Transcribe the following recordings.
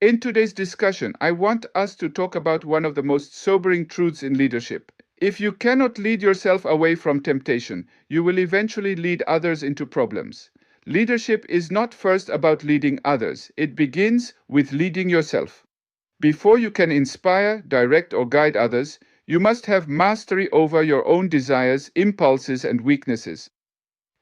In today's discussion, I want us to talk about one of the most sobering truths in leadership. If you cannot lead yourself away from temptation, you will eventually lead others into problems. Leadership is not first about leading others, it begins with leading yourself. Before you can inspire, direct, or guide others, you must have mastery over your own desires, impulses, and weaknesses.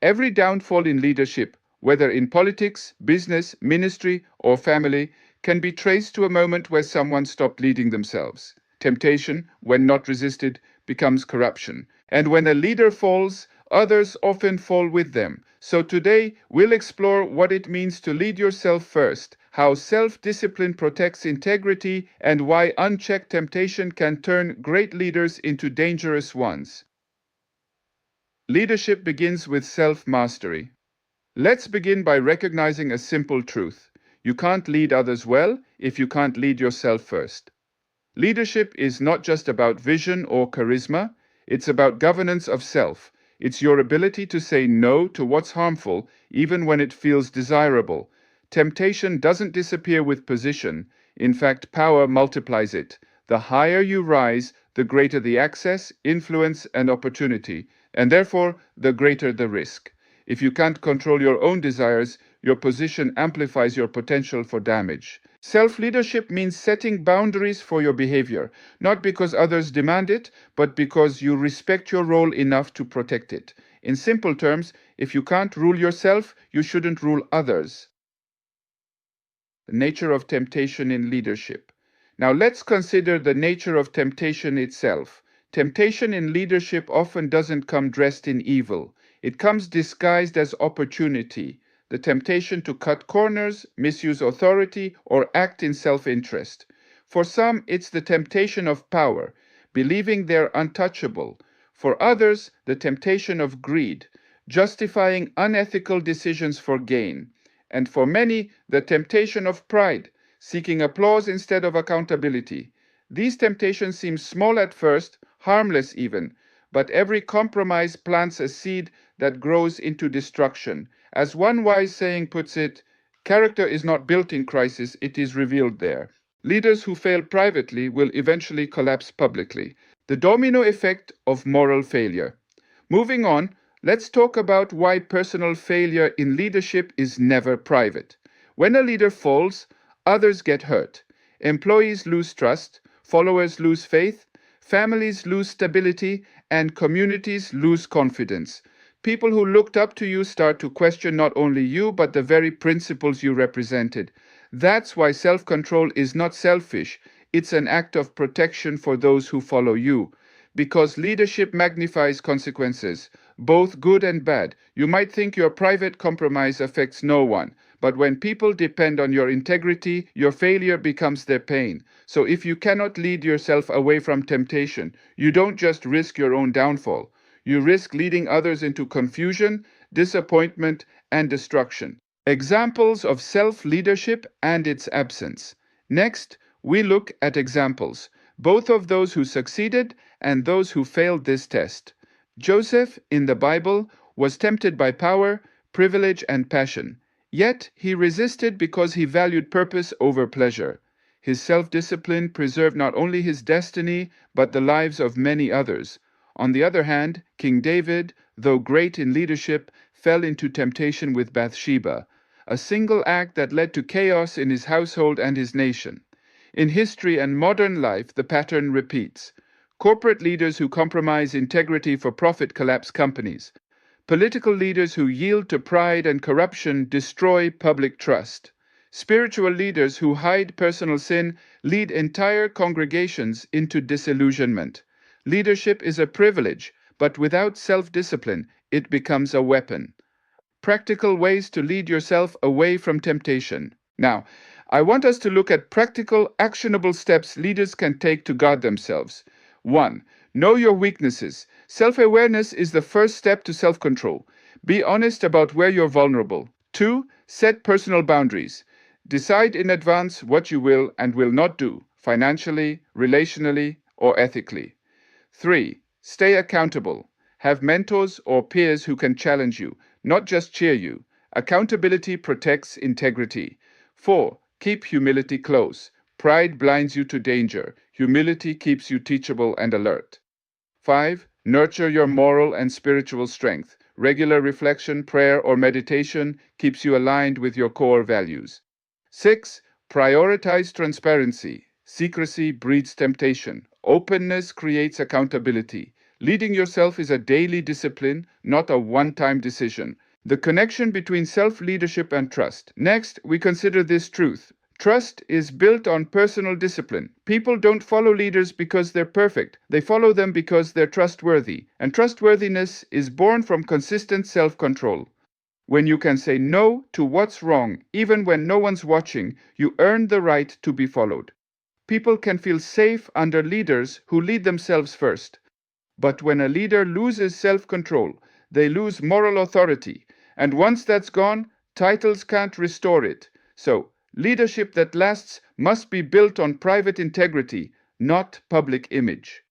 Every downfall in leadership, whether in politics, business, ministry, or family, can be traced to a moment where someone stopped leading themselves. Temptation, when not resisted, becomes corruption. And when a leader falls, others often fall with them. So today, we'll explore what it means to lead yourself first, how self-discipline protects integrity, and why unchecked temptation can turn great leaders into dangerous ones. Leadership begins with self-mastery. Let's begin by recognizing a simple truth. You can't lead others well if you can't lead yourself first. Leadership is not just about vision or charisma, it's about governance of self. It's your ability to say no to what's harmful, even when it feels desirable. Temptation doesn't disappear with position. In fact, power multiplies it. The higher you rise, the greater the access, influence, and opportunity, and therefore, the greater the risk. If you can't control your own desires, your position amplifies your potential for damage. Self-leadership means setting boundaries for your behavior, not because others demand it, but because you respect your role enough to protect it. In simple terms, if you can't rule yourself, you shouldn't rule others. The nature of temptation in leadership. Now let's consider the nature of temptation itself. Temptation in leadership often doesn't come dressed in evil. It comes disguised as opportunity, the temptation to cut corners, misuse authority, or act in self-interest. For some, it's the temptation of power, believing they're untouchable. For others, the temptation of greed, justifying unethical decisions for gain. And for many, the temptation of pride, seeking applause instead of accountability. These temptations seem small at first, harmless even, but every compromise plants a seed that grows into destruction. As one wise saying puts it, character is not built in crisis, it is revealed there. Leaders who fail privately will eventually collapse publicly. The domino effect of moral failure. Moving on, let's talk about why personal failure in leadership is never private. When a leader falls, others get hurt. Employees lose trust, followers lose faith, families lose stability, and communities lose confidence. People who looked up to you start to question not only you, but the very principles you represented. That's why self-control is not selfish. It's an act of protection for those who follow you. Because leadership magnifies consequences, both good and bad. You might think your private compromise affects no one, but when people depend on your integrity, your failure becomes their pain. So if you cannot lead yourself away from temptation, you don't just risk your own downfall. You risk leading others into confusion, disappointment, and destruction. Examples of self-leadership and its absence. Next, we look at examples, both of those who succeeded and those who failed this test. Joseph, in the Bible, was tempted by power, privilege, and passion. Yet he resisted because he valued purpose over pleasure. His self-discipline preserved not only his destiny, but the lives of many others. On the other hand, King David, though great in leadership, fell into temptation with Bathsheba, a single act that led to chaos in his household and his nation. In history and modern life, the pattern repeats. Corporate leaders who compromise integrity for profit collapse companies. Political leaders who yield to pride and corruption destroy public trust. Spiritual leaders who hide personal sin lead entire congregations into disillusionment. Leadership is a privilege, but without self-discipline, it becomes a weapon. Practical ways to lead yourself away from temptation. Now, I want us to look at practical, actionable steps leaders can take to guard themselves. 1. Know your weaknesses. Self-awareness is the first step to self-control. Be honest about where you're vulnerable. 2. Set personal boundaries. Decide in advance what you will and will not do, financially, relationally, or ethically. 3. Stay accountable. Have mentors or peers who can challenge you, not just cheer you. Accountability protects integrity. 4. Keep humility close. Pride blinds you to danger. Humility keeps you teachable and alert. 5. Nurture your moral and spiritual strength. Regular reflection, prayer, or meditation keeps you aligned with your core values. 6. Prioritize transparency. Secrecy breeds temptation. Openness creates accountability. Leading yourself is a daily discipline, not a one-time decision. The connection between self-leadership and trust. Next, we consider this truth. Trust is built on personal discipline. People don't follow leaders because they're perfect. They follow them because they're trustworthy. And trustworthiness is born from consistent self-control. When you can say no to what's wrong, even when no one's watching, you earn the right to be followed. People can feel safe under leaders who lead themselves first. But when a leader loses self-control, they lose moral authority. And once that's gone, titles can't restore it. So, leadership that lasts must be built on private integrity, not public image.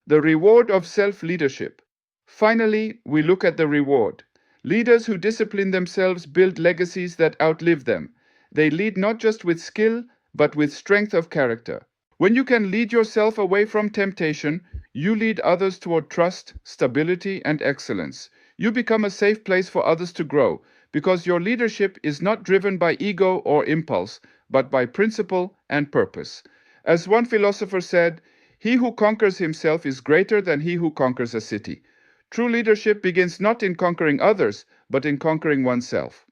The reward of self-leadership. Finally, we look at the reward. Leaders who discipline themselves build legacies that outlive them. They lead not just with skill, but with strength of character. When you can lead yourself away from temptation, you lead others toward trust, stability, and excellence. You become a safe place for others to grow, because your leadership is not driven by ego or impulse, but by principle and purpose. As one philosopher said, "He who conquers himself is greater than he who conquers a city." True leadership begins not in conquering others, but in conquering oneself.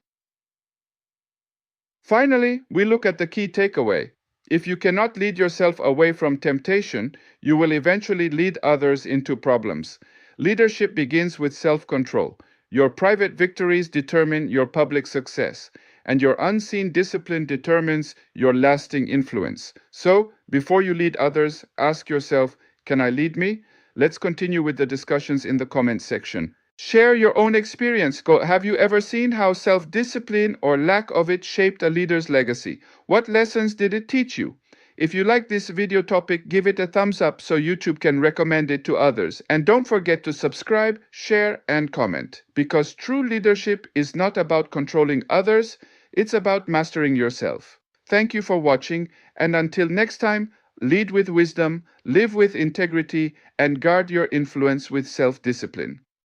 Finally, we look at the key takeaway. If you cannot lead yourself away from temptation, you will eventually lead others into problems. Leadership begins with self-control. Your private victories determine your public success, and your unseen discipline determines your lasting influence. So, before you lead others, ask yourself, can I lead me? Let's continue with the discussions in the comments section. Share your own experience. Have you ever seen how self-discipline or lack of it shaped a leader's legacy? What lessons did it teach you? If you like this video topic, give it a thumbs up so YouTube can recommend it to others. And don't forget to subscribe, share, and comment. Because true leadership is not about controlling others, it's about mastering yourself. Thank you for watching, and until next time, lead with wisdom, live with integrity, and guard your influence with self-discipline.